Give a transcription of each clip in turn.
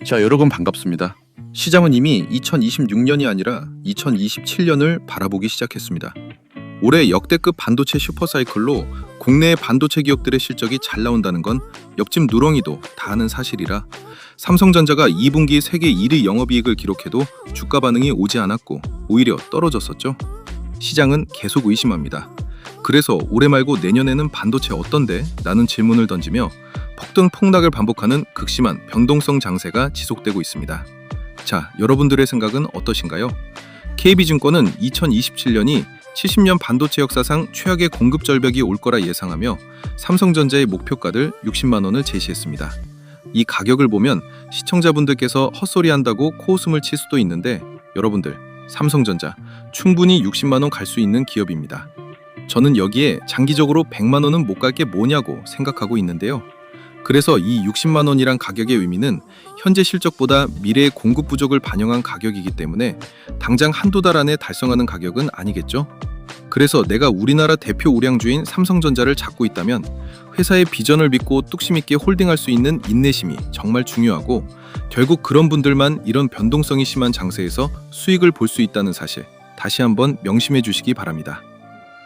자, 여러분 반갑습니다. 시장은 이미 2026년이 아니라 2027년을 바라보기 시작했습니다. 올해 역대급 반도체 슈퍼사이클로 국내의 반도체 기업들의 실적이 잘 나온다는 건 옆집 누렁이도 다 아는 사실이라 삼성전자가 2분기 세계 1위 영업이익을 기록해도 주가 반응이 오지 않았고 오히려 떨어졌었죠. 시장은 계속 의심합니다. 그래서 올해 말고 내년에는 반도체 어떤데? 라는 질문을 던지며 폭등 폭락을 반복하는 극심한 변동성 장세가 지속되고 있습니다. 자, 여러분들의 생각은 어떠신가요? KB증권은 2027년이 70년 반도체 역사상 최악의 공급 절벽이 올 거라 예상하며 삼성전자의 목표가를 60만 원을 제시했습니다. 이 가격을 보면 시청자분들께서 헛소리한다고 코웃음을 칠 수도 있는데 여러분들, 삼성전자 충분히 60만 원 갈 수 있는 기업입니다. 저는 여기에 장기적으로 100만 원은 못 갈 게 뭐냐고 생각하고 있는데요. 그래서 이 60만 원이란 가격의 의미는 현재 실적보다 미래의 공급 부족을 반영한 가격이기 때문에 당장 한두 달 안에 달성하는 가격은 아니겠죠? 그래서 내가 우리나라 대표 우량주인 삼성전자를 잡고 있다면 회사의 비전을 믿고 뚝심 있게 홀딩할 수 있는 인내심이 정말 중요하고 결국 그런 분들만 이런 변동성이 심한 장세에서 수익을 볼 수 있다는 사실 다시 한번 명심해 주시기 바랍니다.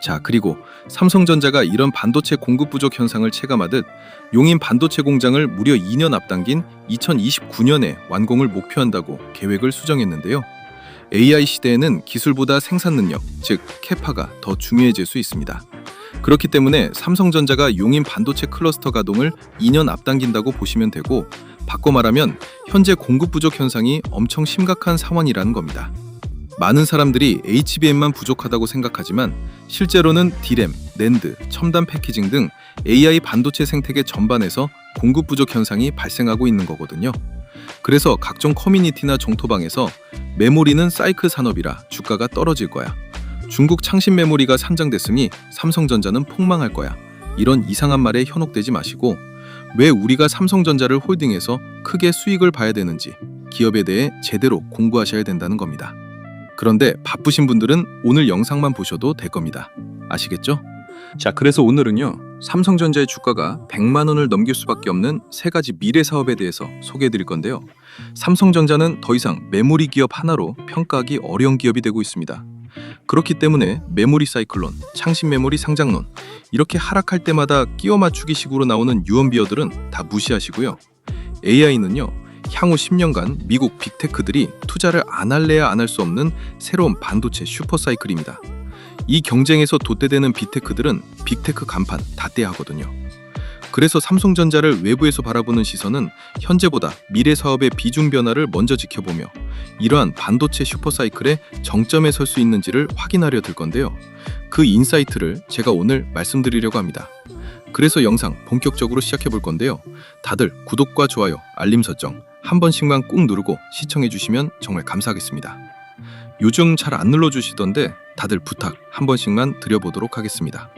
자, 그리고 삼성전자가 이런 반도체 공급 부족 현상을 체감하듯 용인 반도체 공장을 무려 2년 앞당긴 2029년에 완공을 목표한다고 계획을 수정했는데요. AI 시대에는 기술보다 생산 능력, 즉 캐파가 더 중요해질 수 있습니다. 그렇기 때문에 삼성전자가 용인 반도체 클러스터 가동을 2년 앞당긴다고 보시면 되고, 바꿔 말하면 현재 공급 부족 현상이 엄청 심각한 상황이라는 겁니다. 많은 사람들이 HBM만 부족하다고 생각하지만 실제로는 D램, 낸드, 첨단 패키징 등 AI 반도체 생태계 전반에서 공급 부족 현상이 발생하고 있는 거거든요. 그래서 각종 커뮤니티나 종토방에서 메모리는 사이클 산업이라 주가가 떨어질 거야. 중국 창신 메모리가 상장됐으니 삼성전자는 폭망할 거야. 이런 이상한 말에 현혹되지 마시고 왜 우리가 삼성전자를 홀딩해서 크게 수익을 봐야 되는지 기업에 대해 제대로 공부하셔야 된다는 겁니다. 그런데 바쁘신 분들은 오늘 영상만 보셔도 될 겁니다. 아시겠죠? 자, 그래서 오늘은요, 삼성전자의 주가가 100만 원을 넘길 수밖에 없는 세 가지 미래 사업에 대해서 소개해 드릴 건데요. 삼성전자는 더 이상 메모리 기업 하나로 평가하기 어려운 기업이 되고 있습니다. 그렇기 때문에 메모리 사이클론, 창신 메모리 상장론, 이렇게 하락할 때마다 끼워 맞추기 식으로 나오는 유언비어들은 다 무시하시고요. AI는요, 향후 10년간 미국 빅테크들이 투자를 안 할래야 안 할 수 없는 새로운 반도체 슈퍼사이클입니다. 이 경쟁에서 돛대되는 빅테크들은 빅테크 간판 다 떼야 하거든요. 그래서 삼성전자를 외부에서 바라보는 시선은 현재보다 미래 사업의 비중 변화를 먼저 지켜보며 이러한 반도체 슈퍼사이클의 정점에 설 수 있는지를 확인하려 들 건데요. 그 인사이트를 제가 오늘 말씀드리려고 합니다. 그래서 영상 본격적으로 시작해 볼 건데요. 다들 구독과 좋아요, 알림 설정 한 번씩만 꾹 누르고 시청해 주시면 정말 감사하겠습니다. 요즘 잘 안 눌러주시던데 다들 부탁 한 번씩만 드려보도록 하겠습니다.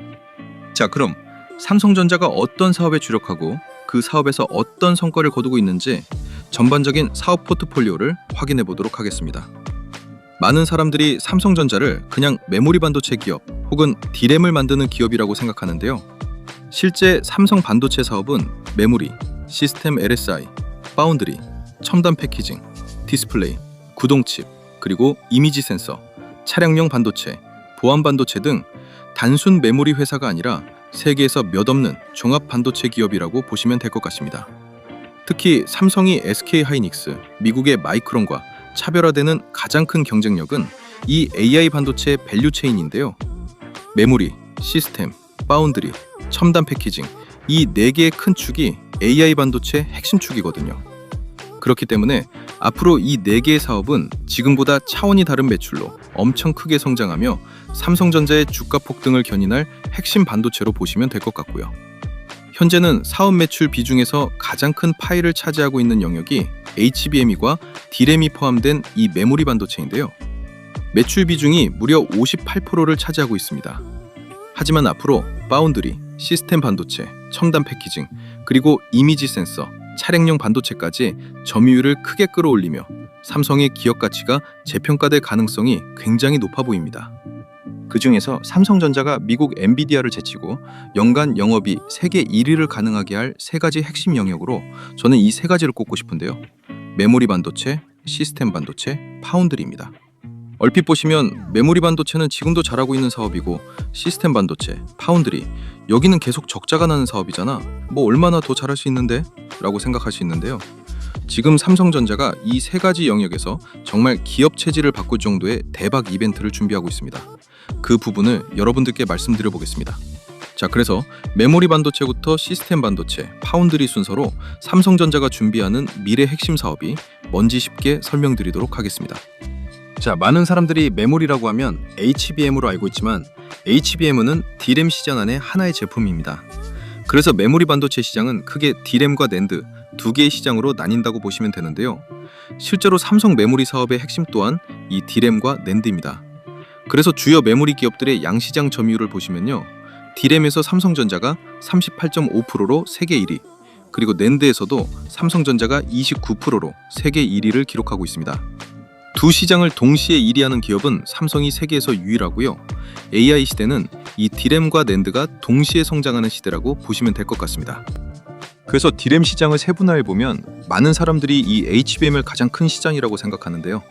자, 그럼 삼성전자가 어떤 사업에 주력하고 그 사업에서 어떤 성과를 거두고 있는지 전반적인 사업 포트폴리오를 확인해 보도록 하겠습니다. 많은 사람들이 삼성전자를 그냥 메모리 반도체 기업 혹은 D램을 만드는 기업이라고 생각하는데요. 실제 삼성 반도체 사업은 메모리, 시스템 LSI, 파운드리, 첨단 패키징, 디스플레이, 구동칩, 그리고 이미지 센서, 차량용 반도체, 보안 반도체 등 단순 메모리 회사가 아니라 세계에서 몇 없는 종합 반도체 기업이라고 보시면 될 것 같습니다. 특히 삼성이 SK하이닉스, 미국의 마이크론과 차별화되는 가장 큰 경쟁력은 이 AI 반도체 밸류체인인데요. 메모리, 시스템, 파운드리, 첨단 패키징, 이 4개의 큰 축이 AI 반도체 핵심 축이거든요. 그렇기 때문에 앞으로 이 4개의 사업은 지금보다 차원이 다른 매출로 엄청 크게 성장하며 삼성전자의 주가 폭등을 견인할 핵심 반도체로 보시면 될 것 같고요. 현재는 사업 매출 비중에서 가장 큰 파일을 차지하고 있는 영역이 HBM과 D램이 포함된 이 메모리 반도체인데요. 매출 비중이 무려 58%를 차지하고 있습니다. 하지만 앞으로 파운드리, 시스템 반도체, 첨단 패키징, 그리고 이미지 센서, 차량용 반도체까지 점유율을 크게 끌어올리며 삼성의 기업 가치가 재평가될 가능성이 굉장히 높아 보입니다. 그 중에서 삼성전자가 미국 엔비디아를 제치고 연간 영업이 세계 1위를 가능하게 할 세 가지 핵심 영역으로 저는 이 세 가지를 꼽고 싶은데요. 메모리 반도체, 시스템 반도체, 파운드리입니다. 얼핏 보시면 메모리 반도체는 지금도 잘하고 있는 사업이고 시스템 반도체, 파운드리 여기는 계속 적자가 나는 사업이잖아. 뭐 얼마나 더 잘할 수 있는데? 라고 생각할 수 있는데요. 지금 삼성전자가 이 세 가지 영역에서 정말 기업 체질을 바꿀 정도의 대박 이벤트를 준비하고 있습니다. 그 부분을 여러분들께 말씀드려 보겠습니다. 자, 그래서 메모리 반도체부터 시스템 반도체, 파운드리 순서로 삼성전자가 준비하는 미래 핵심 사업이 뭔지 쉽게 설명드리도록 하겠습니다. 자, 많은 사람들이 메모리라고 하면 HBM으로 알고 있지만 HBM은 D램 시장 안의 하나의 제품입니다. 그래서 메모리 반도체 시장은 크게 D램과 낸드 두 개의 시장으로 나뉜다고 보시면 되는데요. 실제로 삼성 메모리 사업의 핵심 또한 이 D램과 낸드입니다. 그래서 주요 메모리 기업들의 양시장 점유율을 보시면요. D램에서 삼성전자가 38.5%로 세계 1위, 그리고 낸드에서도 삼성전자가 29%로 세계 1위를 기록하고 있습니다. 두 시장을 동시에 1위하는 기업은 삼성이 세계에서 유일하고요. AI 시대는 이 D램과 낸드가 동시에 성장하는 시대라고 보시면 될 것 같습니다. 그래서 D램 시장을 세분화해보면 많은 사람들이 이 HBM을 가장 큰 시장이라고 생각하는데요.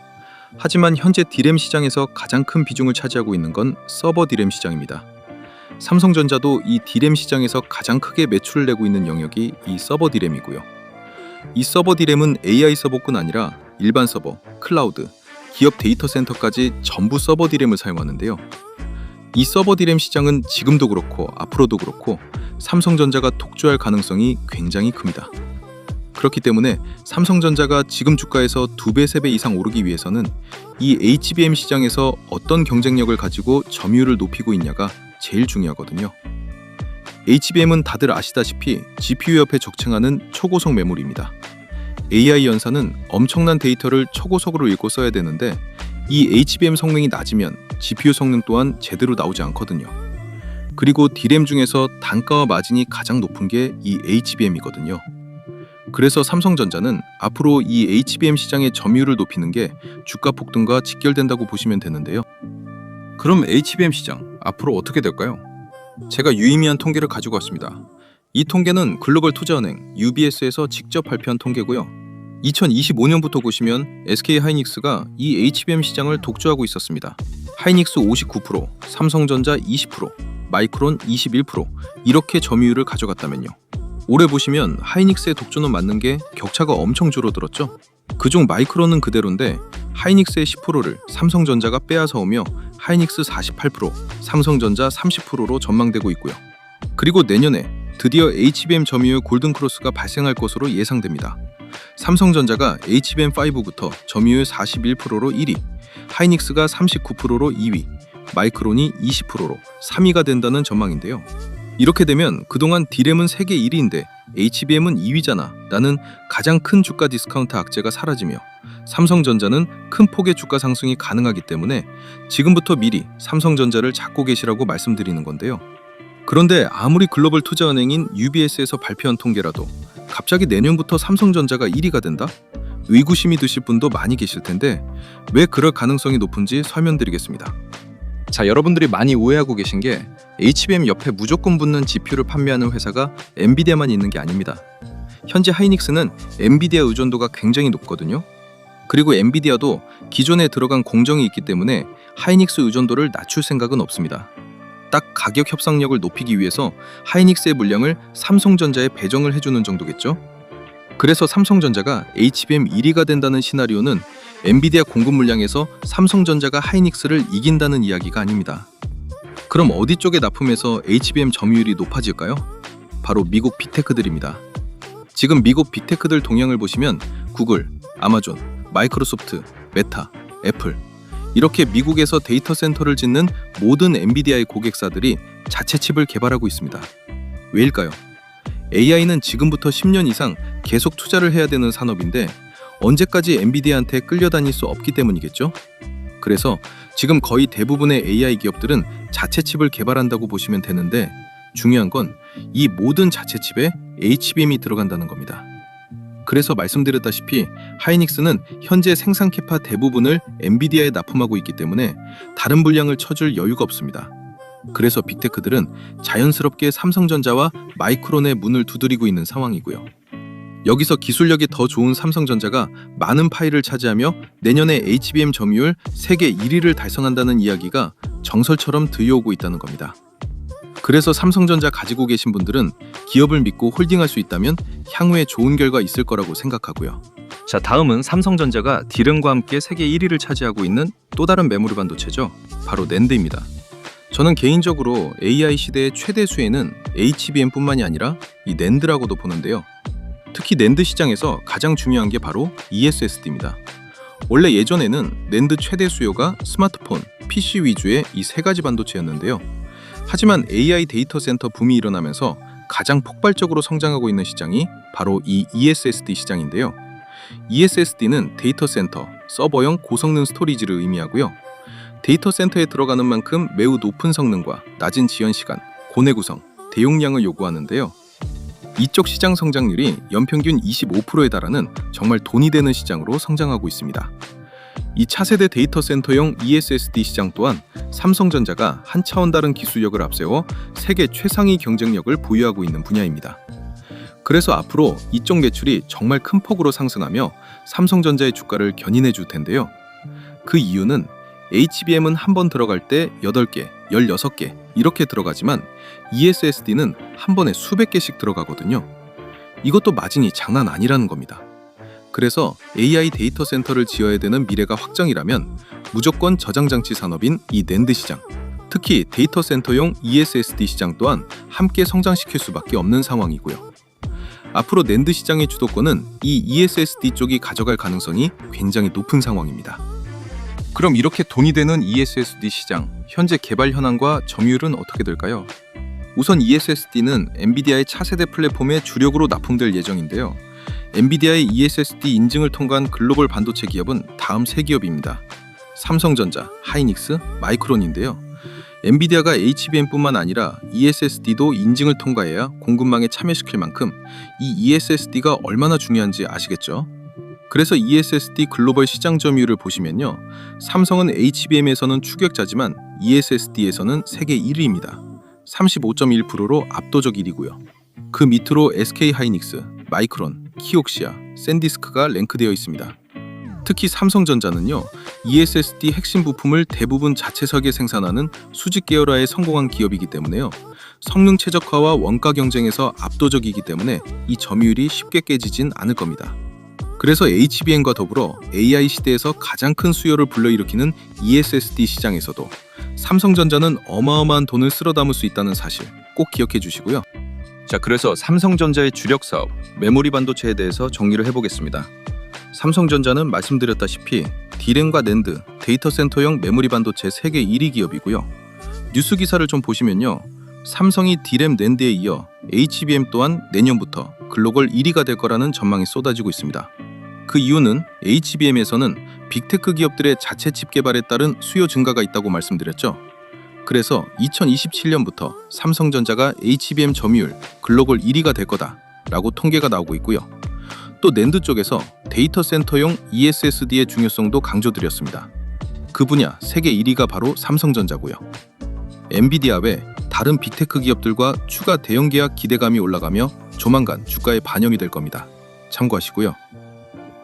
하지만 현재 D램 시장에서 가장 큰 비중을 차지하고 있는 건 서버 D램 시장입니다. 삼성전자도 이 D램 시장에서 가장 크게 매출을 내고 있는 영역이 이 서버 D램이고요. 이 서버 D램은 AI 서버뿐 아니라 일반 서버, 클라우드, 기업 데이터 센터까지 전부 서버 D램을 사용하는데요. 이 서버 D램 시장은 지금도 그렇고 앞으로도 그렇고 삼성전자가 독주할 가능성이 굉장히 큽니다. 그렇기 때문에 삼성전자가 지금 주가에서 2배, 3배 이상 오르기 위해서는 이 HBM 시장에서 어떤 경쟁력을 가지고 점유율을 높이고 있냐가 제일 중요하거든요. HBM은 다들 아시다시피 GPU 옆에 적층하는 초고속 메모리입니다. AI 연산은 엄청난 데이터를 초고속으로 읽고 써야 되는데 이 HBM 성능이 낮으면 GPU 성능 또한 제대로 나오지 않거든요. 그리고 D램 중에서 단가와 마진이 가장 높은 게 이 HBM이거든요. 그래서 삼성전자는 앞으로 이 HBM 시장의 점유율을 높이는 게 주가 폭등과 직결된다고 보시면 되는데요. 그럼 HBM 시장 앞으로 어떻게 될까요? 제가 유의미한 통계를 가지고 왔습니다. 이 통계는 글로벌 투자은행 UBS에서 직접 발표한 통계고요. 2025년부터 보시면 SK 하이닉스가 이 HBM 시장을 독주하고 있었습니다. 하이닉스 59%, 삼성전자 20%, 마이크론 21% 이렇게 점유율을 가져갔다면요. 올해 보시면 하이닉스의 독주는 맞는 게 격차가 엄청 줄어들었죠. 그중 마이크론은 그대로인데 하이닉스의 10%를 삼성전자가 빼앗아 오며 하이닉스 48%, 삼성전자 30%로 전망되고 있고요. 그리고 내년에 드디어 HBM 점유율 골든크로스가 발생할 것으로 예상됩니다. 삼성전자가 HBM5부터 점유율 41%로 1위, 하이닉스가 39%로 2위, 마이크론이 20%로 3위가 된다는 전망인데요. 이렇게 되면 그동안 D램은 세계 1위인데 HBM은 2위잖아 라는 가장 큰 주가 디스카운트 악재가 사라지며 삼성전자는 큰 폭의 주가 상승이 가능하기 때문에 지금부터 미리 삼성전자를 잡고 계시라고 말씀드리는 건데요. 그런데 아무리 글로벌 투자은행인 UBS에서 발표한 통계라도 갑자기 내년부터 삼성전자가 1위가 된다? 의구심이 드실 분도 많이 계실 텐데 왜 그럴 가능성이 높은지 설명드리겠습니다. 자, 여러분들이 많이 오해하고 계신 게 HBM 옆에 무조건 붙는 GPU를 판매하는 회사가 엔비디아만 있는 게 아닙니다. 현재 하이닉스는 엔비디아 의존도가 굉장히 높거든요. 그리고 엔비디아도 기존에 들어간 공정이 있기 때문에 하이닉스 의존도를 낮출 생각은 없습니다. 딱 가격 협상력을 높이기 위해서 하이닉스의 물량을 삼성전자에 배정을 해주는 정도겠죠. 그래서 삼성전자가 HBM 1위가 된다는 시나리오는 엔비디아 공급 물량에서 삼성전자가 하이닉스를 이긴다는 이야기가 아닙니다. 그럼 어디 쪽에 납품해서 HBM 점유율이 높아질까요? 바로 미국 빅테크들입니다. 지금 미국 빅테크들 동향을 보시면 구글, 아마존, 마이크로소프트, 메타, 애플 이렇게 미국에서 데이터 센터를 짓는 모든 엔비디아의 고객사들이 자체 칩을 개발하고 있습니다. 왜일까요? AI는 지금부터 10년 이상 계속 투자를 해야 되는 산업인데 언제까지 엔비디아한테 끌려다닐 수 없기 때문이겠죠? 그래서 지금 거의 대부분의 AI 기업들은 자체 칩을 개발한다고 보시면 되는데 중요한 건 이 모든 자체 칩에 HBM이 들어간다는 겁니다. 그래서 말씀드렸다시피 하이닉스는 현재 생산 캐파 대부분을 엔비디아에 납품하고 있기 때문에 다른 물량을 쳐줄 여유가 없습니다. 그래서 빅테크들은 자연스럽게 삼성전자와 마이크론의 문을 두드리고 있는 상황이고요. 여기서 기술력이 더 좋은 삼성전자가 많은 파일을 차지하며 내년에 HBM 점유율 세계 1위를 달성한다는 이야기가 정설처럼 들려오고 있다는 겁니다. 그래서 삼성전자 가지고 계신 분들은 기업을 믿고 홀딩할 수 있다면 향후에 좋은 결과 있을 거라고 생각하고요. 자, 다음은 삼성전자가 D램과 함께 세계 1위를 차지하고 있는 또 다른 메모리 반도체죠. 바로 낸드입니다. 저는 개인적으로 AI 시대의 최대 수혜는 HBM뿐만이 아니라 이 낸드라고도 보는데요. 특히 낸드 시장에서 가장 중요한 게 바로 ESSD입니다. 원래 예전에는 낸드 최대 수요가 스마트폰, PC 위주의 이 세 가지 반도체였는데요. 하지만 AI 데이터 센터 붐이 일어나면서 가장 폭발적으로 성장하고 있는 시장이 바로 이 ESSD 시장인데요. ESSD는 데이터 센터, 서버용 고성능 스토리지를 의미하고요. 데이터 센터에 들어가는 만큼 매우 높은 성능과 낮은 지연 시간, 고내 구성, 대용량을 요구하는데요. 이쪽 시장 성장률이 연평균 25%에 달하는 정말 돈이 되는 시장으로 성장하고 있습니다. 이 차세대 데이터 센터용 ESSD 시장 또한 삼성전자가 한 차원 다른 기술력을 앞세워 세계 최상위 경쟁력을 보유하고 있는 분야입니다. 그래서 앞으로 이쪽 매출이 정말 큰 폭으로 상승하며 삼성전자의 주가를 견인해 줄 텐데요. 그 이유는 HBM은 한 번 들어갈 때 8개, 16개 이렇게 들어가지만 ESSD는 한 번에 수백 개씩 들어가거든요. 이것도 마진이 장난 아니라는 겁니다. 그래서 AI 데이터 센터를 지어야 되는 미래가 확정이라면 무조건 저장장치 산업인 이 낸드 시장, 특히 데이터 센터용 ESSD 시장 또한 함께 성장시킬 수밖에 없는 상황이고요. 앞으로 낸드 시장의 주도권은 이 ESSD 쪽이 가져갈 가능성이 굉장히 높은 상황입니다. 그럼 이렇게 돈이 되는 ESSD 시장, 현재 개발 현황과 점유율은 어떻게 될까요? 우선 ESSD는 엔비디아의 차세대 플랫폼의 주력으로 납품될 예정인데요. 엔비디아의 ESSD 인증을 통과한 글로벌 반도체 기업은 다음 세 기업입니다. 삼성전자, 하이닉스, 마이크론인데요. 엔비디아가 HBM뿐만 아니라 ESSD도 인증을 통과해야 공급망에 참여시킬 만큼 이 ESSD가 얼마나 중요한지 아시겠죠? 그래서 ESSD 글로벌 시장 점유율을 보시면요. 삼성은 HBM에서는 추격자지만 ESSD에서는 세계 1위입니다. 35.1%로 압도적 1위고요. 그 밑으로 SK하이닉스, 마이크론, 키옥시아, 샌디스크가 랭크되어 있습니다. 특히 삼성전자는요. ESSD 핵심 부품을 대부분 자체 설계 생산하는 수직 계열화에 성공한 기업이기 때문에요. 성능 최적화와 원가 경쟁에서 압도적이기 때문에 이 점유율이 쉽게 깨지진 않을 겁니다. 그래서 HBM과 더불어 AI 시대에서 가장 큰 수요를 불러일으키는 ESSD 시장에서도 삼성전자는 어마어마한 돈을 쓸어 담을 수 있다는 사실 꼭 기억해 주시고요. 자, 그래서 삼성전자의 주력 사업, 메모리 반도체에 대해서 정리를 해보겠습니다. 삼성전자는 말씀드렸다시피 D램과 낸드, 데이터 센터용 메모리 반도체 세계 1위 기업이고요. 뉴스 기사를 좀 보시면요. 삼성이 D램 낸드에 이어 HBM 또한 내년부터 글로벌 1위가 될 거라는 전망이 쏟아지고 있습니다. 그 이유는 HBM에서는 빅테크 기업들의 자체 칩 개발에 따른 수요 증가가 있다고 말씀드렸죠. 그래서 2027년부터 삼성전자가 HBM 점유율 글로벌 1위가 될 거다라고 통계가 나오고 있고요. 또 낸드 쪽에서 데이터 센터용 ESSD의 중요성도 강조드렸습니다. 그 분야 세계 1위가 바로 삼성전자고요. 엔비디아 외 다른 빅테크 기업들과 추가 대형 계약 기대감이 올라가며 조만간 주가에 반영이 될 겁니다. 참고하시고요.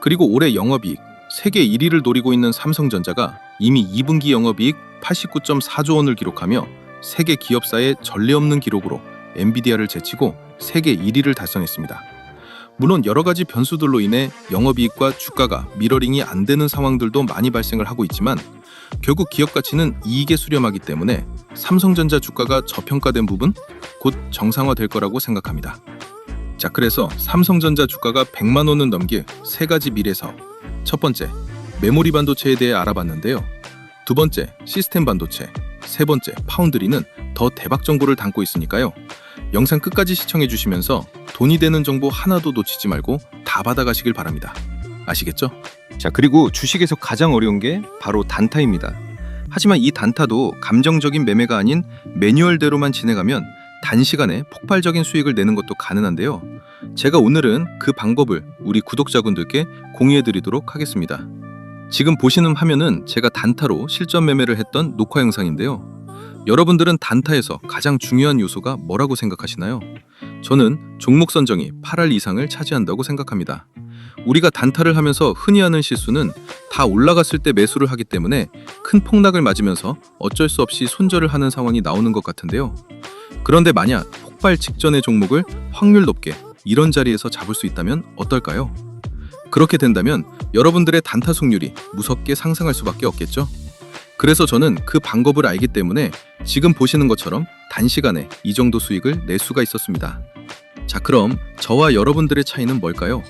그리고 올해 영업이익 세계 1위를 노리고 있는 삼성전자가 이미 2분기 영업이익 89.4조 원을 기록하며 세계 기업사의 전례 없는 기록으로 엔비디아를 제치고 세계 1위를 달성했습니다. 물론 여러 가지 변수들로 인해 영업이익과 주가가 미러링이 안 되는 상황들도 많이 발생을 하고 있지만 결국 기업 가치는 이익에 수렴하기 때문에 삼성전자 주가가 저평가된 부분 곧 정상화될 거라고 생각합니다. 자, 그래서 삼성전자 주가가 100만 원을 넘길 세 가지 미래 사업. 첫 번째, 메모리 반도체에 대해 알아봤는데요. 두 번째, 시스템 반도체. 세 번째, 파운드리는 더 대박 정보를 담고 있으니까요. 영상 끝까지 시청해 주시면서 돈이 되는 정보 하나도 놓치지 말고 다 받아가시길 바랍니다. 아시겠죠? 자, 그리고 주식에서 가장 어려운 게 바로 단타입니다. 하지만 이 단타도 감정적인 매매가 아닌 매뉴얼대로만 진행하면 단시간에 폭발적인 수익을 내는 것도 가능한데요. 제가 오늘은 그 방법을 우리 구독자분들께 공유해드리도록 하겠습니다. 지금 보시는 화면은 제가 단타로 실전 매매를 했던 녹화 영상인데요. 여러분들은 단타에서 가장 중요한 요소가 뭐라고 생각하시나요? 저는 종목 선정이 8할 이상을 차지한다고 생각합니다. 우리가 단타를 하면서 흔히 하는 실수는 다 올라갔을 때 매수를 하기 때문에 큰 폭락을 맞으면서 어쩔 수 없이 손절을 하는 상황이 나오는 것 같은데요. 그런데 만약 폭발 직전의 종목을 확률 높게 이런 자리에서 잡을 수 있다면 어떨까요? 그렇게 된다면 여러분들의 단타 승률이 무섭게 상승할 수밖에 없겠죠. 그래서 저는 그 방법을 알기 때문에 지금 보시는 것처럼 단시간에 이 정도 수익을 낼 수가 있었습니다. 자, 그럼 저와 여러분들의 차이는 뭘까요?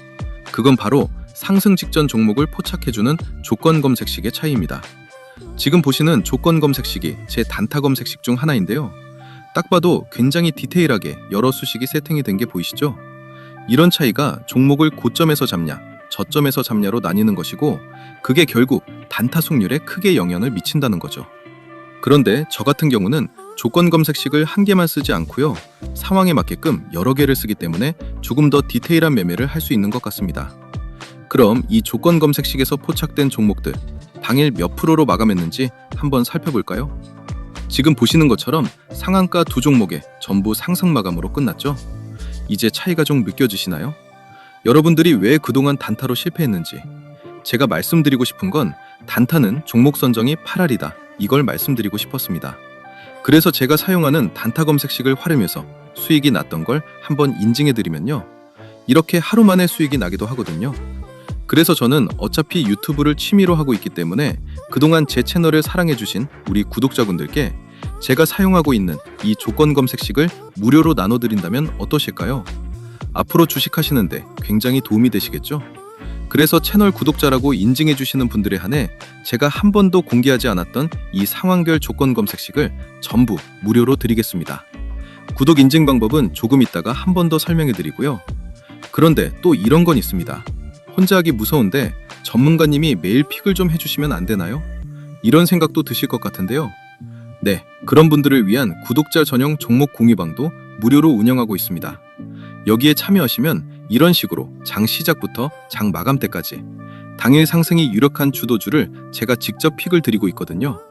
그건 바로 상승 직전 종목을 포착해주는 조건 검색식의 차이입니다. 지금 보시는 조건 검색식이 제 단타 검색식 중 하나인데요. 딱 봐도 굉장히 디테일하게 여러 수식이 세팅이 된 게 보이시죠? 이런 차이가 종목을 고점에서 잡냐, 저점에서 잡냐로 나뉘는 것이고, 그게 결국 단타 승률에 크게 영향을 미친다는 거죠. 그런데 저 같은 경우는 조건 검색식을 한 개만 쓰지 않고요. 상황에 맞게끔 여러 개를 쓰기 때문에 조금 더 디테일한 매매를 할 수 있는 것 같습니다. 그럼 이 조건 검색식에서 포착된 종목들, 당일 몇 프로로 마감했는지 한번 살펴볼까요? 지금 보시는 것처럼 상한가 두 종목에 전부 상승 마감으로 끝났죠? 이제 차이가 좀 느껴지시나요? 여러분들이 왜 그동안 단타로 실패했는지, 제가 말씀드리고 싶은 건 단타는 종목 선정이 8할이다, 이걸 말씀드리고 싶었습니다. 그래서 제가 사용하는 단타 검색식을 활용해서 수익이 났던 걸 한번 인증해드리면요, 이렇게 하루 만에 수익이 나기도 하거든요. 그래서 저는 어차피 유튜브를 취미로 하고 있기 때문에 그동안 제 채널을 사랑해주신 우리 구독자분들께 제가 사용하고 있는 이 조건 검색식을 무료로 나눠드린다면 어떠실까요? 앞으로 주식하시는데 굉장히 도움이 되시겠죠? 그래서 채널 구독자라고 인증해주시는 분들에 한해 제가 한 번도 공개하지 않았던 이 상황별 조건 검색식을 전부 무료로 드리겠습니다. 구독 인증 방법은 조금 있다가 한 번 더 설명해드리고요. 그런데 또 이런 건 있습니다. 혼자 하기 무서운데 전문가님이 매일 픽을 좀 해주시면 안 되나요? 이런 생각도 드실 것 같은데요. 네, 그런 분들을 위한 구독자 전용 종목 공유방도 무료로 운영하고 있습니다. 여기에 참여하시면 이런 식으로 장 시작부터 장 마감 때까지 당일 상승이 유력한 주도주를 제가 직접 픽을 드리고 있거든요.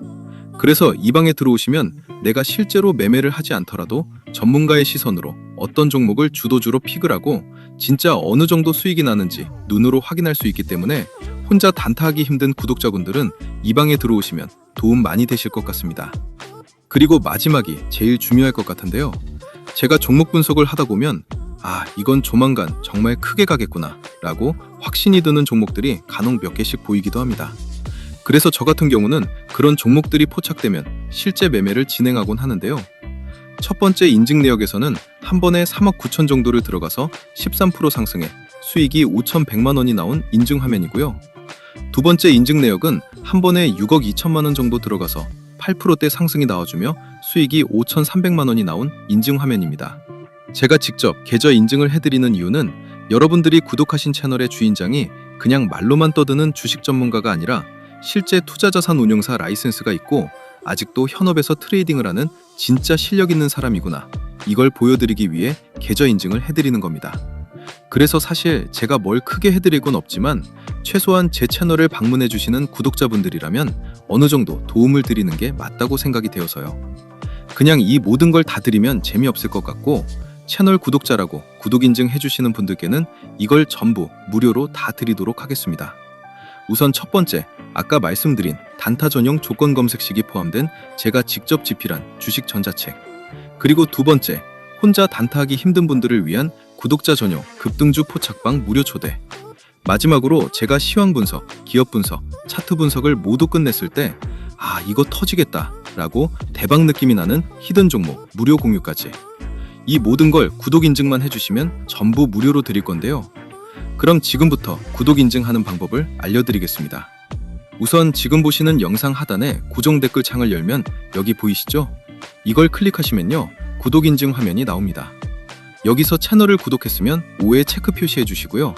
그래서 이 방에 들어오시면 내가 실제로 매매를 하지 않더라도 전문가의 시선으로 어떤 종목을 주도주로 픽을 하고 진짜 어느 정도 수익이 나는지 눈으로 확인할 수 있기 때문에 혼자 단타하기 힘든 구독자분들은 이 방에 들어오시면 도움 많이 되실 것 같습니다. 그리고 마지막이 제일 중요할 것 같은데요. 제가 종목 분석을 하다 보면 이건 조만간 정말 크게 가겠구나 라고 확신이 드는 종목들이 간혹 몇 개씩 보이기도 합니다. 그래서 저 같은 경우는 그런 종목들이 포착되면 실제 매매를 진행하곤 하는데요. 첫 번째 인증 내역에서는 한 번에 3억 9천 정도를 들어가서 13% 상승해 수익이 5,100만 원이 나온 인증 화면이고요. 두 번째 인증 내역은 한 번에 6억 2천만 원 정도 들어가서 8%대 상승이 나와주며 수익이 5,300만 원이 나온 인증 화면입니다. 제가 직접 계좌 인증을 해드리는 이유는 여러분들이 구독하신 채널의 주인장이 그냥 말로만 떠드는 주식 전문가가 아니라 실제 투자자산 운용사 라이센스가 있고 아직도 현업에서 트레이딩을 하는 진짜 실력 있는 사람이구나, 이걸 보여드리기 위해 계좌 인증을 해드리는 겁니다. 그래서 사실 제가 뭘 크게 해드릴 건 없지만 최소한 제 채널을 방문해주시는 구독자분들이라면 어느 정도 도움을 드리는 게 맞다고 생각이 되어서요. 그냥 이 모든 걸 다 드리면 재미없을 것 같고 채널 구독자라고 구독 인증 해주시는 분들께는 이걸 전부 무료로 다 드리도록 하겠습니다. 우선 첫 번째, 아까 말씀드린 단타 전용 조건 검색식이 포함된 제가 직접 집필한 주식 전자책, 그리고 두 번째, 혼자 단타하기 힘든 분들을 위한 구독자 전용 급등주 포착방 무료 초대, 마지막으로 제가 시황 분석, 기업 분석, 차트 분석을 모두 끝냈을 때 이거 터지겠다 라고 대박 느낌이 나는 히든 종목 무료 공유까지, 이 모든 걸 구독 인증만 해주시면 전부 무료로 드릴 건데요. 그럼 지금부터 구독 인증하는 방법을 알려드리겠습니다. 우선 지금 보시는 영상 하단에 고정 댓글 창을 열면 여기 보이시죠? 이걸 클릭하시면요, 구독 인증 화면이 나옵니다. 여기서 채널을 구독했으면 5에 체크 표시해 주시고요.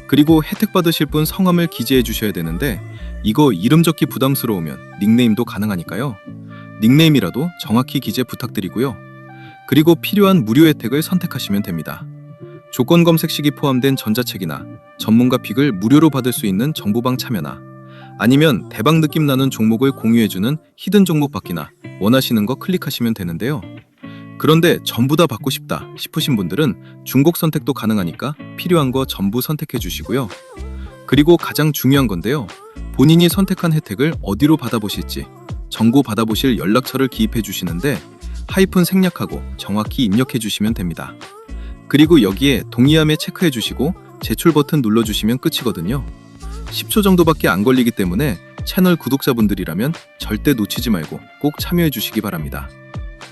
그리고 혜택 받으실 분 성함을 기재해 주셔야 되는데 이거 이름 적기 부담스러우면 닉네임도 가능하니까요. 닉네임이라도 정확히 기재 부탁드리고요. 그리고 필요한 무료 혜택을 선택하시면 됩니다. 조건 검색식이 포함된 전자책이나 전문가 픽을 무료로 받을 수 있는 정보방 참여나 아니면 대박 느낌 나는 종목을 공유해주는 히든 종목 받기나 원하시는 거 클릭하시면 되는데요. 그런데 전부 다 받고 싶다 싶으신 분들은 중복 선택도 가능하니까 필요한 거 전부 선택해 주시고요. 그리고 가장 중요한 건데요. 본인이 선택한 혜택을 어디로 받아보실지 정보 받아보실 연락처를 기입해 주시는데 하이픈 생략하고 정확히 입력해 주시면 됩니다. 그리고 여기에 동의함에 체크해 주시고 제출 버튼 눌러주시면 끝이거든요. 10초 정도밖에 안 걸리기 때문에 채널 구독자분들이라면 절대 놓치지 말고 꼭 참여해 주시기 바랍니다.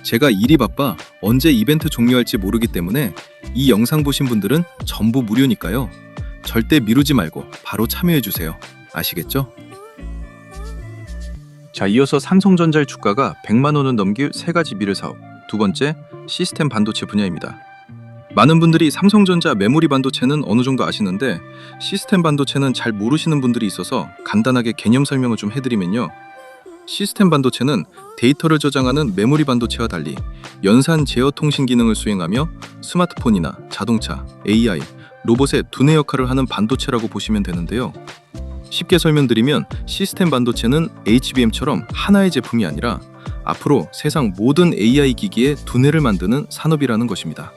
제가 일이 바빠 언제 이벤트 종료할지 모르기 때문에 이 영상 보신 분들은 전부 무료니까요. 절대 미루지 말고 바로 참여해 주세요. 아시겠죠? 자, 이어서 삼성전자의 주가가 100만 원을 넘길 세 가지 미래 사업. 두 번째, 시스템 반도체 분야입니다. 많은 분들이 삼성전자 메모리 반도체는 어느 정도 아시는데 시스템 반도체는 잘 모르시는 분들이 있어서 간단하게 개념 설명을 좀 해드리면요. 시스템 반도체는 데이터를 저장하는 메모리 반도체와 달리 연산 제어 통신 기능을 수행하며 스마트폰이나 자동차, AI, 로봇의 두뇌 역할을 하는 반도체라고 보시면 되는데요. 쉽게 설명드리면 시스템 반도체는 HBM처럼 하나의 제품이 아니라 앞으로 세상 모든 AI 기기의 두뇌를 만드는 산업이라는 것입니다.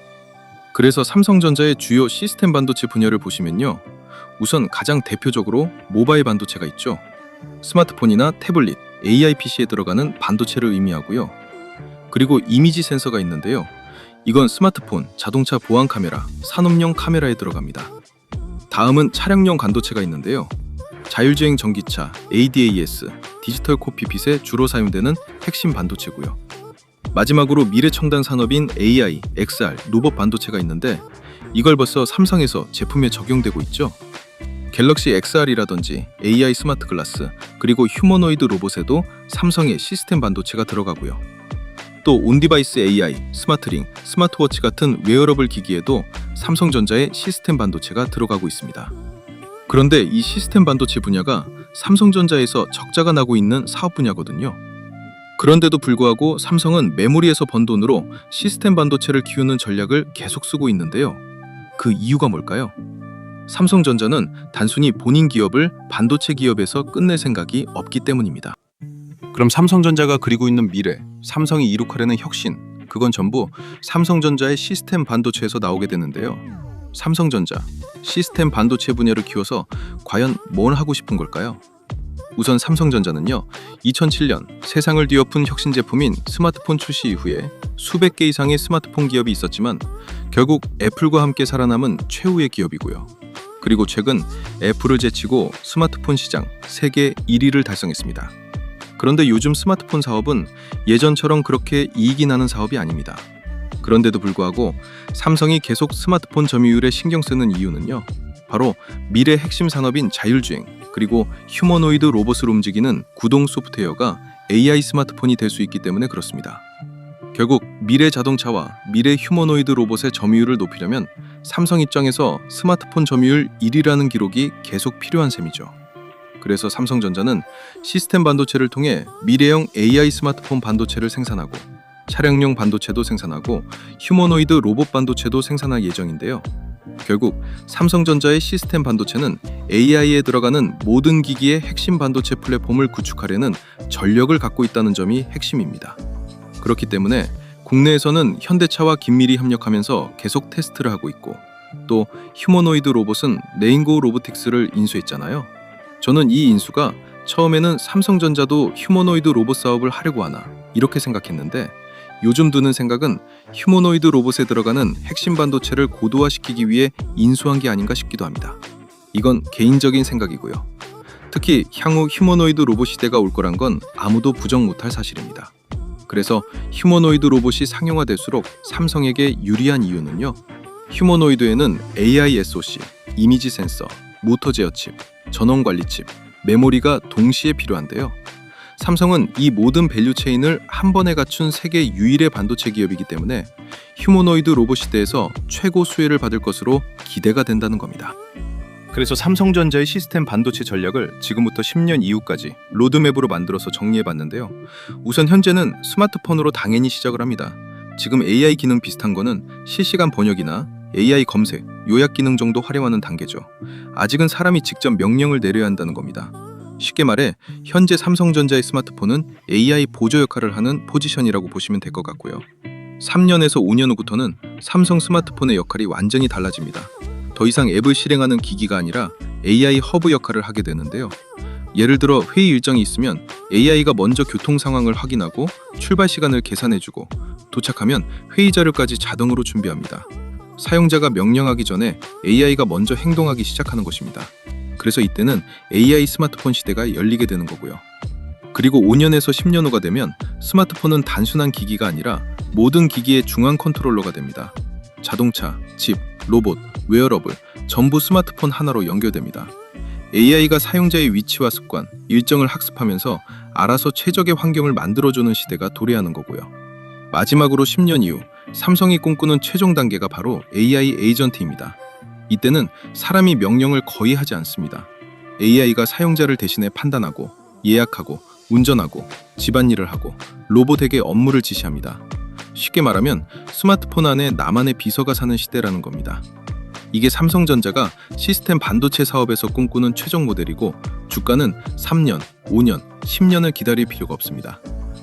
그래서 삼성전자의 주요 시스템 반도체 분야를 보시면요. 우선 가장 대표적으로 모바일 반도체가 있죠. 스마트폰이나 태블릿, AI PC에 들어가는 반도체를 의미하고요. 그리고 이미지 센서가 있는데요. 이건 스마트폰, 자동차 보안 카메라, 산업용 카메라에 들어갑니다. 다음은 차량용 반도체가 있는데요. 자율주행 전기차, ADAS, 디지털 코피핏에 주로 사용되는 핵심 반도체고요. 마지막으로 미래첨단 산업인 AI, XR, 로봇 반도체가 있는데 이걸 벌써 삼성에서 제품에 적용되고 있죠. 갤럭시 XR이라든지 AI 스마트 글라스, 그리고 휴머노이드 로봇에도 삼성의 시스템 반도체가 들어가고요. 또 온디바이스 AI, 스마트링, 스마트워치 같은 웨어러블 기기에도 삼성전자의 시스템 반도체가 들어가고 있습니다. 그런데 이 시스템 반도체 분야가 삼성전자에서 적자가 나고 있는 사업 분야거든요. 그런데도 불구하고 삼성은 메모리에서 번 돈으로 시스템 반도체를 키우는 전략을 계속 쓰고 있는데요. 그 이유가 뭘까요? 삼성전자는 단순히 본인 기업을 반도체 기업에서 끝낼 생각이 없기 때문입니다. 그럼 삼성전자가 그리고 있는 미래, 삼성이 이룩하려는 혁신, 그건 전부 삼성전자의 시스템 반도체에서 나오게 되는데요. 삼성전자, 시스템 반도체 분야를 키워서 과연 뭘 하고 싶은 걸까요? 우선 삼성전자는요, 2007년 세상을 뒤엎은 혁신 제품인 스마트폰 출시 이후에 수백 개 이상의 스마트폰 기업이 있었지만 결국 애플과 함께 살아남은 최후의 기업이고요. 그리고 최근 애플을 제치고 스마트폰 시장 세계 1위를 달성했습니다. 그런데 요즘 스마트폰 사업은 예전처럼 그렇게 이익이 나는 사업이 아닙니다. 그런데도 불구하고 삼성이 계속 스마트폰 점유율에 신경 쓰는 이유는요. 바로 미래 핵심 산업인 자율주행, 그리고 휴머노이드 로봇을 움직이는 구동 소프트웨어가 AI 스마트폰이 될 수 있기 때문에 그렇습니다. 결국 미래 자동차와 미래 휴머노이드 로봇의 점유율을 높이려면 삼성 입장에서 스마트폰 점유율 1위라는 기록이 계속 필요한 셈이죠. 그래서 삼성전자는 시스템 반도체를 통해 미래형 AI 스마트폰 반도체를 생산하고 차량용 반도체도 생산하고 휴머노이드 로봇 반도체도 생산할 예정인데요. 결국 삼성전자의 시스템 반도체는 AI에 들어가는 모든 기기의 핵심 반도체 플랫폼을 구축하려는 전력을 갖고 있다는 점이 핵심입니다. 그렇기 때문에 국내에서는 현대차와 긴밀히 협력하면서 계속 테스트를 하고 있고, 또 휴머노이드 로봇은 레인고 로보틱스를 인수했잖아요. 저는 이 인수가 처음에는 삼성전자도 휴머노이드 로봇 사업을 하려고 하나 이렇게 생각했는데, 요즘 드는 생각은 휴머노이드 로봇에 들어가는 핵심 반도체를 고도화시키기 위해 인수한 게 아닌가 싶기도 합니다. 이건 개인적인 생각이고요. 특히 향후 휴머노이드 로봇 시대가 올 거란 건 아무도 부정 못할 사실입니다. 그래서 휴머노이드 로봇이 상용화될수록 삼성에게 유리한 이유는요. 휴머노이드에는 AI SoC, 이미지 센서, 모터 제어 칩, 전원 관리 칩, 메모리가 동시에 필요한데요. 삼성은 이 모든 밸류 체인을 한 번에 갖춘 세계 유일의 반도체 기업이기 때문에 휴머노이드 로봇 시대에서 최고 수혜를 받을 것으로 기대가 된다는 겁니다. 그래서 삼성전자의 시스템 반도체 전략을 지금부터 10년 이후까지 로드맵으로 만들어서 정리해봤는데요. 우선 현재는 스마트폰으로 당연히 시작을 합니다. 지금 AI 기능 비슷한 거는 실시간 번역이나 AI 검색, 요약 기능 정도 활용하는 단계죠. 아직은 사람이 직접 명령을 내려야 한다는 겁니다. 쉽게 말해 현재 삼성전자의 스마트폰은 AI 보조 역할을 하는 포지션이라고 보시면 될 것 같고요. 3년에서 5년 후부터는 삼성 스마트폰의 역할이 완전히 달라집니다. 더 이상 앱을 실행하는 기기가 아니라 AI 허브 역할을 하게 되는데요. 예를 들어 회의 일정이 있으면 AI가 먼저 교통 상황을 확인하고 출발 시간을 계산해주고 도착하면 회의 자료까지 자동으로 준비합니다. 사용자가 명령하기 전에 AI가 먼저 행동하기 시작하는 것입니다. 그래서 이때는 AI 스마트폰 시대가 열리게 되는 거고요. 그리고 5년에서 10년 후가 되면 스마트폰은 단순한 기기가 아니라 모든 기기의 중앙 컨트롤러가 됩니다. 자동차, 집, 로봇, 웨어러블 전부 스마트폰 하나로 연결됩니다. AI가 사용자의 위치와 습관, 일정을 학습하면서 알아서 최적의 환경을 만들어주는 시대가 도래하는 거고요. 마지막으로 10년 이후 삼성이 꿈꾸는 최종 단계가 바로 AI 에이전트입니다. 이때는 사람이 명령을 거의 하지 않습니다. AI가 사용자를 대신해 판단하고 예약하고 운전하고 집안일을 하고 로봇에게 업무를 지시합니다. 쉽게 말하면 스마트폰 안에 나만의 비서가 사는 시대라는 겁니다. 이게 삼성전자가 시스템 반도체 사업에서 꿈꾸는 최종 모델이고 주가는 3년, 5년, 10년을 기다릴 필요가 없습니다.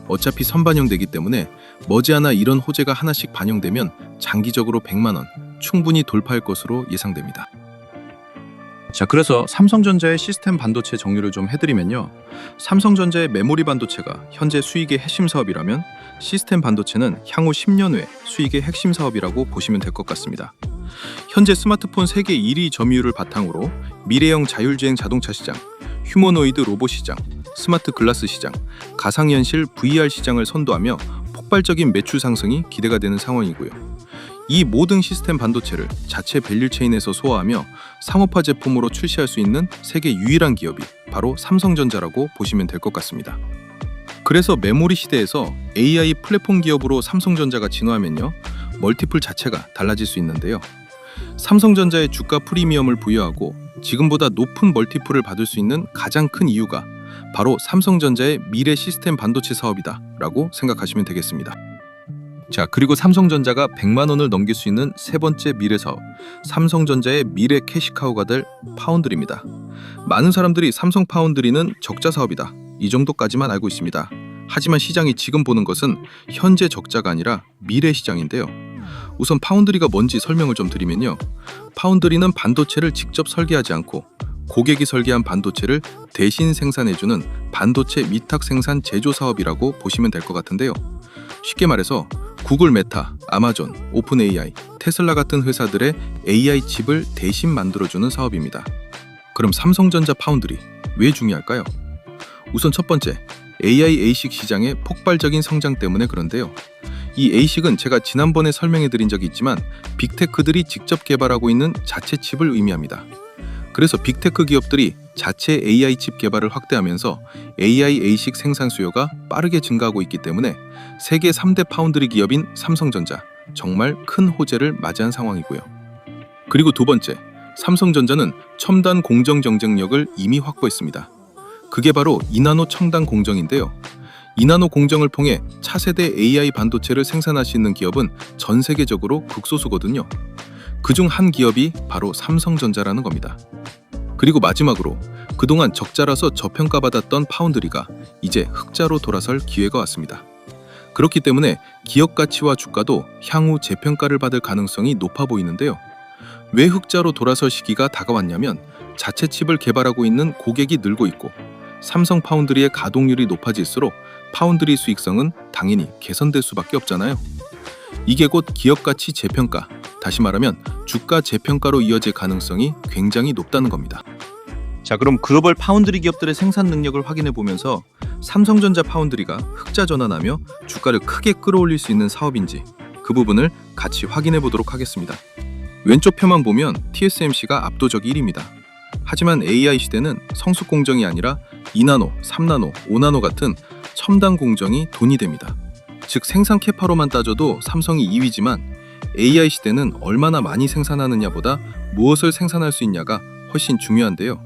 어차피 선반영되기 때문에 머지않아 이런 호재가 하나씩 반영되면 장기적으로 100만 원 충분히 돌파할 것으로 예상됩니다. 자, 그래서 삼성전자의 시스템 반도체 정리를 좀 해드리면요. 삼성전자의 메모리 반도체가 현재 수익의 핵심 사업이라면 시스템 반도체는 향후 10년 후에 수익의 핵심 사업이라고 보시면 될 것 같습니다. 현재 스마트폰 세계 1위 점유율을 바탕으로 미래형 자율주행 자동차 시장, 휴머노이드 로봇 시장, 스마트 글라스 시장, 가상현실 VR 시장을 선도하며 폭발적인 매출 상승이 기대가 되는 상황이고요. 이 모든 시스템 반도체를 자체 밸류체인에서 소화하며 상업화 제품으로 출시할 수 있는 세계 유일한 기업이 바로 삼성전자라고 보시면 될 것 같습니다. 그래서 메모리 시대에서 AI 플랫폼 기업으로 삼성전자가 진화하면요, 멀티플 자체가 달라질 수 있는데요. 삼성전자의 주가 프리미엄을 부여하고 지금보다 높은 멀티플을 받을 수 있는 가장 큰 이유가 바로 삼성전자의 미래 시스템 반도체 사업이다 라고 생각하시면 되겠습니다. 자, 그리고 삼성전자가 100만 원을 넘길 수 있는 세 번째 미래 사업, 삼성전자의 미래 캐시카우가 될 파운드리입니다. 많은 사람들이 삼성 파운드리는 적자 사업이다, 이 정도까지만 알고 있습니다. 하지만 시장이 지금 보는 것은 현재 적자가 아니라 미래 시장인데요. 우선 파운드리가 뭔지 설명을 좀 드리면요. 파운드리는 반도체를 직접 설계하지 않고 고객이 설계한 반도체를 대신 생산해주는 반도체 위탁 생산 제조 사업이라고 보시면 될 것 같은데요. 쉽게 말해서 구글 메타, 아마존, 오픈 AI, 테슬라 같은 회사들의 AI 칩을 대신 만들어주는 사업입니다. 그럼 삼성전자 파운드리 왜 중요할까요? 우선 첫 번째, AI ASIC 시장의 폭발적인 성장 때문에 그런데요. 이 ASIC은 제가 지난번에 설명해 드린 적이 있지만 빅테크들이 직접 개발하고 있는 자체 칩을 의미합니다. 그래서 빅테크 기업들이 자체 AI 칩 개발을 확대하면서 AI ASIC 생산 수요가 빠르게 증가하고 있기 때문에 세계 3대 파운드리 기업인 삼성전자, 정말 큰 호재를 맞이한 상황이고요. 그리고 두 번째, 삼성전자는 첨단 공정 경쟁력을 이미 확보했습니다. 그게 바로 2나노 첨단 공정인데요. 2나노 공정을 통해 차세대 AI 반도체를 생산할 수 있는 기업은 전 세계적으로 극소수거든요. 그중 한 기업이 바로 삼성전자라는 겁니다. 그리고 마지막으로 그동안 적자라서 저평가받았던 파운드리가 이제 흑자로 돌아설 기회가 왔습니다. 그렇기 때문에 기업 가치와 주가도 향후 재평가를 받을 가능성이 높아 보이는데요. 왜 흑자로 돌아설 시기가 다가왔냐면 자체 칩을 개발하고 있는 고객이 늘고 있고 삼성 파운드리의 가동률이 높아질수록 파운드리 수익성은 당연히 개선될 수밖에 없잖아요. 이게 곧 기업 가치 재평가, 다시 말하면 주가 재평가로 이어질 가능성이 굉장히 높다는 겁니다. 자, 그럼 글로벌 파운드리 기업들의 생산 능력을 확인해 보면서 삼성전자 파운드리가 흑자 전환하며 주가를 크게 끌어올릴 수 있는 사업인지 그 부분을 같이 확인해 보도록 하겠습니다. 왼쪽 표만 보면 TSMC가 압도적 1위입니다. 하지만 AI 시대는 성숙 공정이 아니라 2나노, 3나노, 5나노 같은 첨단 공정이 돈이 됩니다. 즉 생산 캐파로만 따져도 삼성이 2위지만 AI 시대는 얼마나 많이 생산하느냐보다 무엇을 생산할 수 있냐가 훨씬 중요한데요.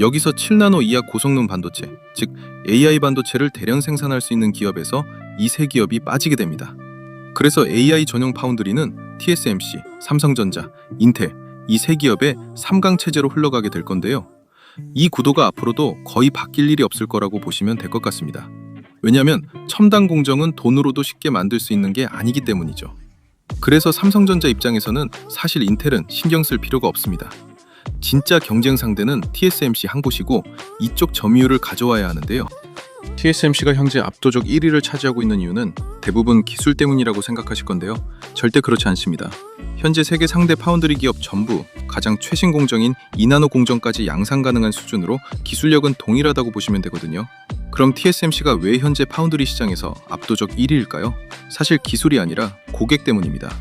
여기서 7나노 이하 고성능 반도체, 즉 AI 반도체를 대량 생산할 수 있는 기업에서 이 세 기업이 빠지게 됩니다. 그래서 AI 전용 파운드리는 TSMC, 삼성전자, 인텔 이 세 기업의 3강 체제로 흘러가게 될 건데요. 이 구도가 앞으로도 거의 바뀔 일이 없을 거라고 보시면 될 것 같습니다. 왜냐하면 첨단 공정은 돈으로도 쉽게 만들 수 있는 게 아니기 때문이죠. 그래서 삼성전자 입장에서는 사실 인텔은 신경 쓸 필요가 없습니다. 진짜 경쟁 상대는 TSMC 한 곳이고 이쪽 점유율을 가져와야 하는데요. TSMC가 현재 압도적 1위를 차지하고 있는 이유는 대부분 기술 때문이라고 생각하실 건데요. 절대 그렇지 않습니다. 현재 세계 상대 파운드리 기업 전부 가장 최신 공정인 2나노 공정까지 양산 가능한 수준으로 기술력은 동일하다고 보시면 되거든요. 그럼 TSMC가 왜 현재 파운드리 시장에서 압도적 1위일까요? 사실 기술이 아니라 고객 때문입니다.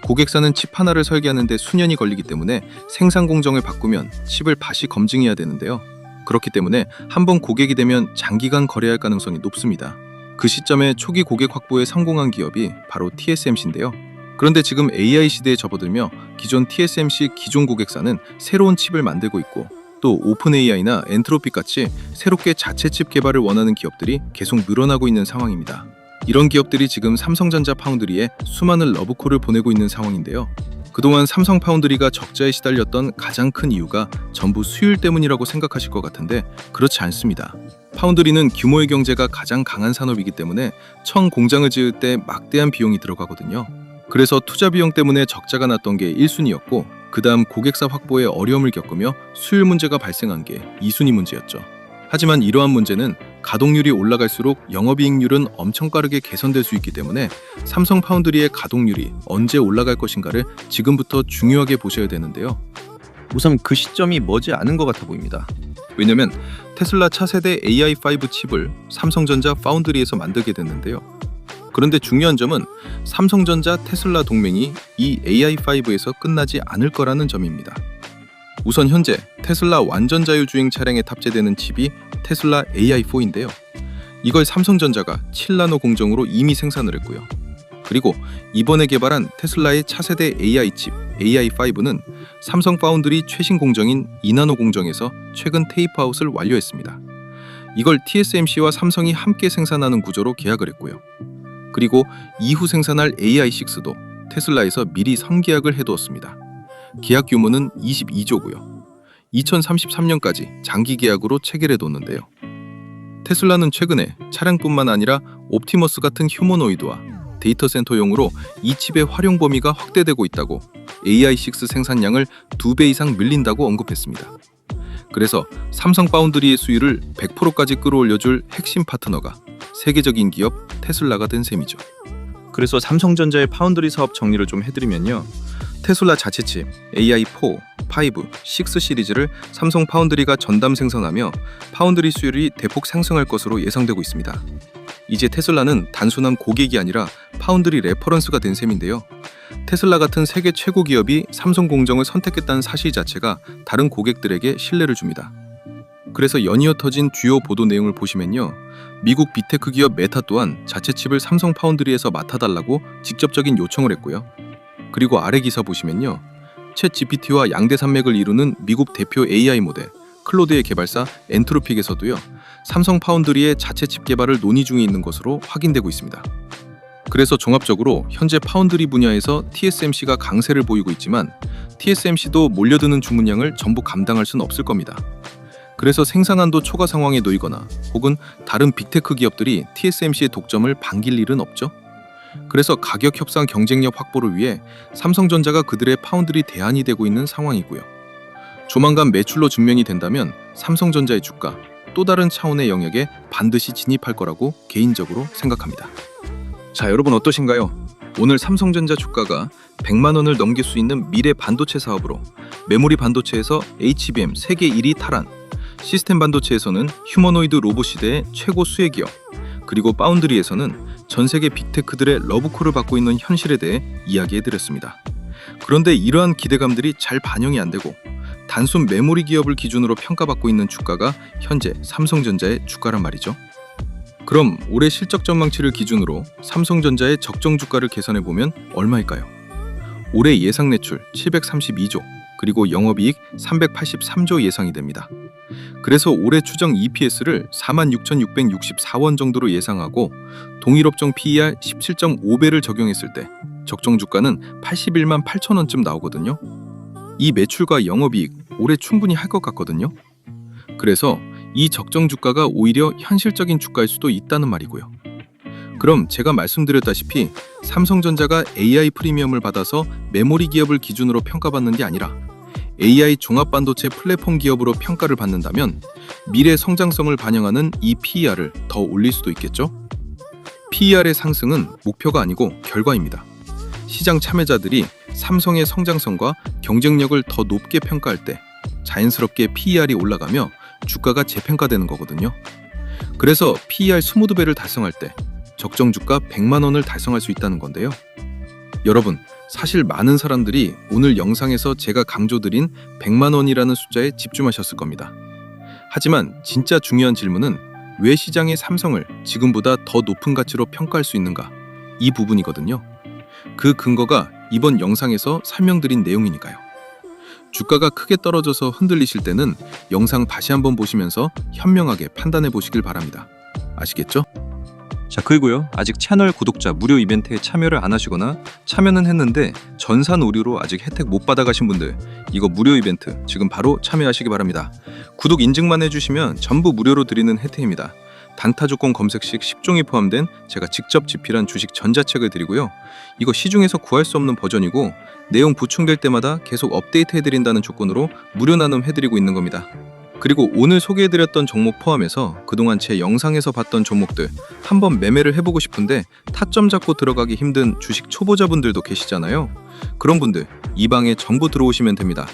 고객사는 칩 하나를 설계하는데 수년이 걸리기 때문에 생산 공정을 바꾸면 칩을 다시 검증해야 되는데요. 그렇기 때문에 한번 고객이 되면 장기간 거래할 가능성이 높습니다. 그 시점에 초기 고객 확보에 성공한 기업이 바로 TSMC인데요. 그런데 지금 AI 시대에 접어들며 기존 TSMC 기존 고객사는 새로운 칩을 만들고 있고 또 오픈 AI나 엔트로픽 같이 새롭게 자체 칩 개발을 원하는 기업들이 계속 늘어나고 있는 상황입니다. 이런 기업들이 지금 삼성전자 파운드리에 수많은 러브콜을 보내고 있는 상황인데요. 그동안 삼성 파운드리가 적자에 시달렸던 가장 큰 이유가 전부 수율 때문이라고 생각하실 것 같은데 그렇지 않습니다. 파운드리는 규모의 경제가 가장 강한 산업이기 때문에 처음 공장을 지을 때 막대한 비용이 들어가거든요. 그래서 투자 비용 때문에 적자가 났던 게 1순위였고 그 다음 고객사 확보에 어려움을 겪으며 수율 문제가 발생한 게 2순위 문제였죠. 하지만 이러한 문제는 가동률이 올라갈수록 영업이익률은 엄청 빠르게 개선될 수 있기 때문에 삼성 파운드리의 가동률이 언제 올라갈 것인가를 지금부터 중요하게 보셔야 되는데요. 우선 그 시점이 머지 않은 것 같아 보입니다. 왜냐면 테슬라 차세대 AI5 칩을 삼성전자 파운드리에서 만들게 됐는데요. 그런데 중요한 점은 삼성전자 테슬라 동맹이 이 AI5에서 끝나지 않을 거라는 점입니다. 우선 현재 테슬라 완전 자율주행 차량에 탑재되는 칩이 테슬라 AI4인데요. 이걸 삼성전자가 7나노 공정으로 이미 생산을 했고요. 그리고 이번에 개발한 테슬라의 차세대 AI 칩 AI5는 삼성 파운드리 최신 공정인 2나노 공정에서 최근 테이프아웃을 완료했습니다. 이걸 TSMC와 삼성이 함께 생산하는 구조로 계약을 했고요. 그리고 이후 생산할 AI6도 테슬라에서 미리 선계약을 해두었습니다. 계약 규모는 22조고요. 2033년까지 장기 계약으로 체결해뒀는데요. 테슬라는 최근에 차량뿐만 아니라 옵티머스 같은 휴머노이드와 데이터 센터용으로 이 칩의 활용 범위가 확대되고 있다고 AI6 생산량을 2배 이상 늘린다고 언급했습니다. 그래서 삼성 파운드리의 수율을 100%까지 끌어올려줄 핵심 파트너가 세계적인 기업 테슬라가 된 셈이죠. 그래서 삼성전자의 파운드리 사업 정리를 좀 해드리면요. 테슬라 자체 칩 AI4, 5, 6 시리즈를 삼성 파운드리가 전담 생산하며 파운드리 수율이 대폭 상승할 것으로 예상되고 있습니다. 이제 테슬라는 단순한 고객이 아니라 파운드리 레퍼런스가 된 셈인데요. 테슬라 같은 세계 최고 기업이 삼성 공정을 선택했다는 사실 자체가 다른 고객들에게 신뢰를 줍니다. 그래서 연이어 터진 주요 보도 내용을 보시면요. 미국 빅테크 기업 메타 또한 자체 칩을 삼성 파운드리에서 맡아달라고 직접적인 요청을 했고요. 그리고 아래 기사 보시면요. 챗 GPT와 양대 산맥을 이루는 미국 대표 AI 모델 클로드의 개발사 엔트로픽에서도요. 삼성 파운드리의 자체 칩 개발을 논의 중에 있는 것으로 확인되고 있습니다. 그래서 종합적으로 현재 파운드리 분야에서 TSMC가 강세를 보이고 있지만 TSMC도 몰려드는 주문량을 전부 감당할 수는 없을 겁니다. 그래서 생산한도 초과 상황에 놓이거나 혹은 다른 빅테크 기업들이 TSMC의 독점을 반길 일은 없죠. 그래서 가격 협상 경쟁력 확보를 위해 삼성전자가 그들의 파운드리 대안이 되고 있는 상황이고요. 조만간 매출로 증명이 된다면 삼성전자의 주가 또 다른 차원의 영역에 반드시 진입할 거라고 개인적으로 생각합니다. 자, 여러분 어떠신가요? 오늘 삼성전자 주가가 100만 원을 넘길 수 있는 미래 반도체 사업으로 메모리 반도체에서 HBM 세계 1위 탈환, 시스템 반도체에서는 휴머노이드 로봇 시대의 최고 수혜 기업, 그리고 파운드리에서는 전 세계 빅테크들의 러브콜을 받고 있는 현실에 대해 이야기해드렸습니다. 그런데 이러한 기대감들이 잘 반영이 안 되고 단순 메모리 기업을 기준으로 평가받고 있는 주가가 현재 삼성전자의 주가란 말이죠. 그럼 올해 실적 전망치를 기준으로 삼성전자의 적정 주가를 계산해보면 얼마일까요? 올해 예상 매출 732조, 그리고 영업이익 383조 예상이 됩니다. 그래서 올해 추정 EPS를 46,664원 정도로 예상하고 동일업종 PER 17.5배를 적용했을 때 적정 주가는 81만 8천 원쯤 나오거든요. 이 매출과 영업이익 올해 충분히 할 것 같거든요. 그래서 이 적정 주가가 오히려 현실적인 주가일 수도 있다는 말이고요. 그럼 제가 말씀드렸다시피 삼성전자가 AI 프리미엄을 받아서 메모리 기업을 기준으로 평가받는 게 아니라 AI 종합반도체 플랫폼 기업으로 평가를 받는다면 미래 성장성을 반영하는 이 PER을 더 올릴 수도 있겠죠? PER의 상승은 목표가 아니고 결과입니다. 시장 참여자들이 삼성의 성장성과 경쟁력을 더 높게 평가할 때 자연스럽게 PER이 올라가며 주가가 재평가되는 거거든요. 그래서 PER 20배를 달성할 때 적정 주가 100만 원을 달성할 수 있다는 건데요. 여러분, 사실 많은 사람들이 오늘 영상에서 제가 강조드린 100만 원이라는 숫자에 집중하셨을 겁니다. 하지만 진짜 중요한 질문은 왜 시장이 삼성을 지금보다 더 높은 가치로 평가할 수 있는가? 이 부분이거든요. 그 근거가 이번 영상에서 설명드린 내용이니까요. 주가가 크게 떨어져서 흔들리실 때는 영상 다시 한번 보시면서 현명하게 판단해 보시길 바랍니다. 아시겠죠? 자, 그리고요, 아직 채널 구독자 무료 이벤트에 참여를 안 하시거나 참여는 했는데 전산 오류로 아직 혜택 못 받아가신 분들, 이거 무료 이벤트 지금 바로 참여하시기 바랍니다. 구독 인증만 해주시면 전부 무료로 드리는 혜택입니다. 단타 조건 검색 시 10종이 포함된 제가 직접 집필한 주식 전자책을 드리고요. 이거 시중에서 구할 수 없는 버전이고 내용 보충될 때마다 계속 업데이트 해드린다는 조건으로 무료 나눔 해드리고 있는 겁니다. 그리고 오늘 소개해드렸던 종목 포함해서 그동안 제 영상에서 봤던 종목들 한번 매매를 해보고 싶은데 타점 잡고 들어가기 힘든 주식 초보자분들도 계시잖아요. 그런 분들 이 방에 전부 들어오시면 됩니다.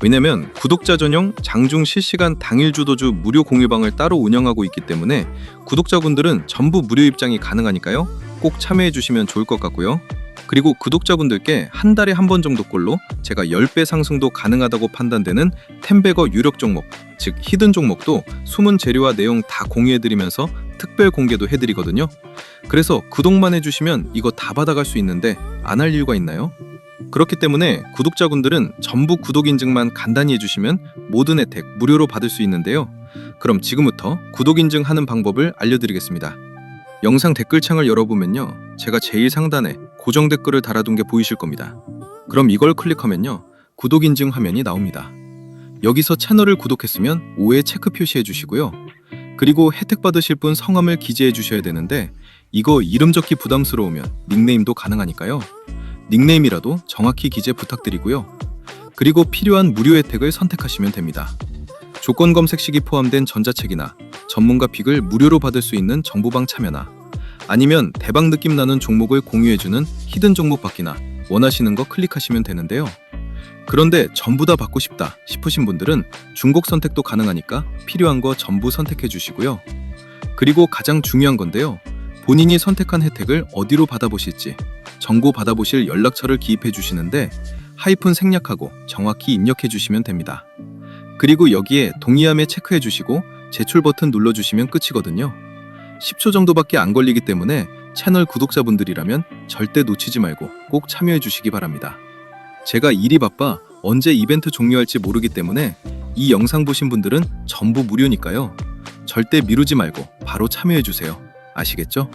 왜냐면 구독자 전용 장중 실시간 당일 주도주 무료 공유방을 따로 운영하고 있기 때문에 구독자분들은 전부 무료 입장이 가능하니까요. 꼭 참여해 주시면 좋을 것 같고요. 그리고 구독자분들께 한 달에 한 번 정도꼴로 제가 10배 상승도 가능하다고 판단되는 텐베거 유력 종목, 즉 히든 종목도 숨은 재료와 내용 다 공유해드리면서 특별 공개도 해드리거든요. 그래서 구독만 해주시면 이거 다 받아갈 수 있는데 안 할 이유가 있나요? 그렇기 때문에 구독자분들은 전부 구독 인증만 간단히 해주시면 모든 혜택 무료로 받을 수 있는데요. 그럼 지금부터 구독 인증하는 방법을 알려드리겠습니다. 영상 댓글창을 열어보면요, 제가 제일 상단에 고정 댓글을 달아둔 게 보이실 겁니다. 그럼 이걸 클릭하면요, 구독 인증 화면이 나옵니다. 여기서 채널을 구독했으면 5에 체크 표시해 주시고요. 그리고 혜택 받으실 분 성함을 기재해 주셔야 되는데 이거 이름 적기 부담스러우면 닉네임도 가능하니까요. 닉네임이라도 정확히 기재 부탁드리고요. 그리고 필요한 무료 혜택을 선택하시면 됩니다. 조건 검색 시기 포함된 전자책이나 전문가 픽을 무료로 받을 수 있는 정보방 참여나 아니면 대박 느낌 나는 종목을 공유해주는 히든 종목 받기나 원하시는 거 클릭하시면 되는데요. 그런데 전부 다 받고 싶다 싶으신 분들은 중복 선택도 가능하니까 필요한 거 전부 선택해 주시고요. 그리고 가장 중요한 건데요. 본인이 선택한 혜택을 어디로 받아보실지 정보 받아보실 연락처를 기입해 주시는데 하이픈 생략하고 정확히 입력해 주시면 됩니다. 그리고 여기에 동의함에 체크해 주시고 제출 버튼 눌러주시면 끝이거든요. 10초 정도밖에 안 걸리기 때문에 채널 구독자분들이라면 절대 놓치지 말고 꼭 참여해 주시기 바랍니다. 제가 일이 바빠 언제 이벤트 종료할지 모르기 때문에 이 영상 보신 분들은 전부 무료니까요. 절대 미루지 말고 바로 참여해 주세요. 아시겠죠?